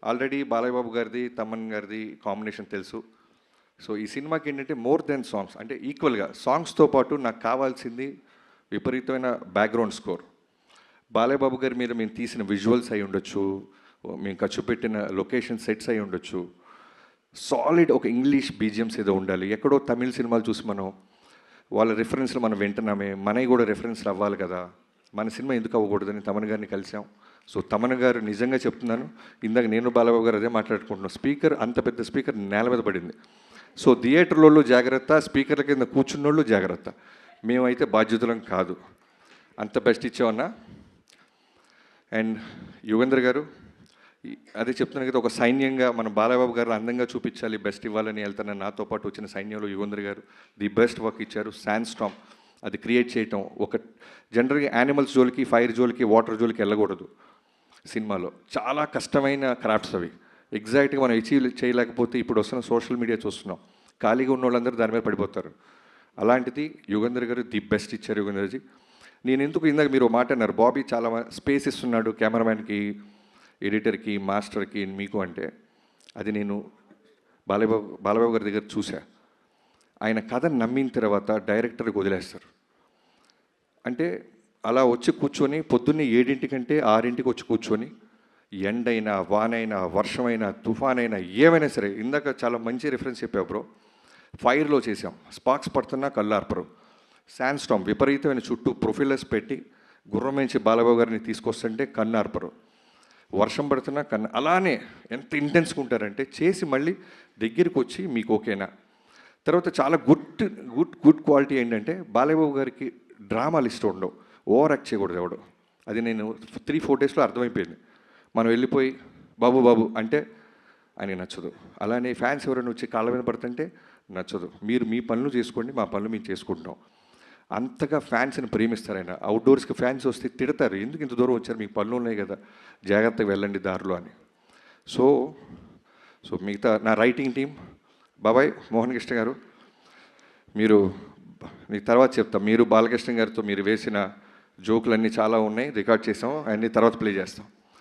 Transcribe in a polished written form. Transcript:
Already Balayya Babu గారిది, తమన్ గారిది combination తెలుసు. సో ఈ సినిమాకి ఏంటంటే మోర్ దెన్ సాంగ్స్, అంటే ఈక్వల్గా సాంగ్స్తో పాటు నాకు కావాల్సింది విపరీతమైన బ్యాక్గ్రౌండ్ స్కోర్. బాలయ్య బాబు గారి మీద మేము తీసిన విజువల్స్ అయి ఉండొచ్చు, మేము ఖర్చు పెట్టిన లొకేషన్ సెట్స్ అయి ఉండొచ్చు, సాలిడ్ ఒక ఇంగ్లీష్ బీజిఎమ్స్ ఏదో ఉండాలి. ఎక్కడో తమిళ సినిమాలు చూసి మనం వాళ్ళ రిఫరెన్స్లు మనం వింటున్నామే, మనవి కూడా రిఫరెన్స్లు అవ్వాలి కదా, మన సినిమా ఎందుకు అవ్వకూడదని తమన్ గారిని కలిసాం. సో తమన్ గారు నిజంగా చెప్తున్నాను, ఇందాక నేను బాలబాబు గారు అదే మాట్లాడుకుంటున్నాం, స్పీకర్ అంత పెద్ద స్పీకర్ నేల మీద పడింది. సో థియేటర్లో జాగ్రత్త, స్పీకర్ల కింద కూర్చున్నోళ్ళు జాగ్రత్త, మేమైతే బాధ్యతలం కాదు. అంత బెస్ట్ ఇచ్చామన్నా. అండ్ యుగేంద్ర గారు అదే చెప్తున్నాను కదా, ఒక సైన్యంగా మన బాలబాబు గారు అందంగా చూపించాలి, బెస్ట్ ఇవ్వాలని వెళ్తాను. నాతో పాటు వచ్చిన సైన్యంలో యుగేంద్ర గారు ది బెస్ట్ వర్క్ ఇచ్చారు. శాండ్ స్టామ్ అది క్రియేట్ చేయటం, ఒక జనరల్గా యానిమల్స్ జోలికి, ఫైర్ జోలికి, వాటర్ జోలికి వెళ్ళకూడదు సినిమాలో. చాలా కష్టమైన క్రాఫ్ట్స్ అవి, ఎగ్జాక్ట్గా మనం అచీవ్ చేయలేకపోతే ఇప్పుడు వస్తున్న సోషల్ మీడియా చూస్తున్నాం, ఖాళీగా ఉన్న వాళ్ళందరూ దాని మీద పడిపోతారు. అలాంటిది యుగేంద్ర గారు ది బెస్ట్ ఇచ్చారు. యుగేంద్రజీ, నేను ఎందుకు ఇందాక మీరు మాట అన్నారు, బాబీ చాలా స్పేస్ ఇస్తున్నాడు కెమెరామ్యాన్కి, ఎడిటర్కి, మాస్టర్కి, మీకు అంటే, అది నేను బాలబాబు గారి దగ్గర చూసా. ఆయన కథను నమ్మిన తర్వాత డైరెక్టర్కి వదిలేస్తారు. అంటే అలా వచ్చి కూర్చొని పొద్దున్నే 7 6 వచ్చి కూర్చొని, ఎండైనా, వానైనా, వర్షమైనా, తుఫానైనా, ఏమైనా సరే, ఇందాక చాలా మంచి రిఫరెన్స్ చెప్పావు బ్రో, ఫైర్లో చేసాం, స్పార్క్స్ పడుతున్నా కళ్ళార్పరు, శాండ్ స్టామ్ విపరీతమైన చుట్టూ ప్రొఫైలర్స్ పెట్టి గుర్రం నుంచి బాలబాబు గారిని తీసుకొస్తుంటే కన్నార్పరు, వర్షం పడుతున్నా కన్నా, అలానే ఎంత ఇంటెన్స్గా ఉంటారంటే చేసి మళ్ళీ దగ్గరికి వచ్చి మీకు ఓకేనా. తర్వాత చాలా గుడ్ క్వాలిటీ ఏంటంటే బాలయ్యబాబు గారికి డ్రామాలు ఇష్టం ఉండవు, ఓవర్ యాక్ట్ చేయకూడదు ఎవడు. అది నేను 3-4 డేస్లో అర్థమైపోయింది. మనం వెళ్ళిపోయి బాబు బాబు అంటే ఆయనకి నచ్చదు. అలానే ఫ్యాన్స్ ఎవరైనా వచ్చి కాళ్ళ మీద పడుతుంటే నచ్చదు. మీరు మీ పనులు చేసుకోండి, మా పనులు మేము చేసుకుంటాం. అంతగా ఫ్యాన్స్ని ప్రేమిస్తారు ఆయన. అవుట్డోర్స్కి ఫ్యాన్స్ వస్తే తిడతారు, ఎందుకు ఇంత దూరం వచ్చారు, మీకు పనులు ఉన్నాయి కదా, జాగ్రత్తగా వెళ్ళండి దారిలో అని. సో మిగతా నా రైటింగ్ టీం, బాబాయ్ మోహన్ కృష్ణ గారు, మీరు మీకు తర్వాత చెప్తాం, మీరు బాలకృష్ణ గారితో మీరు వేసిన జోకులన్నీ చాలా ఉన్నాయి, రికార్డ్ చేసాం, అన్నీ తర్వాత ప్లే చేస్తాం.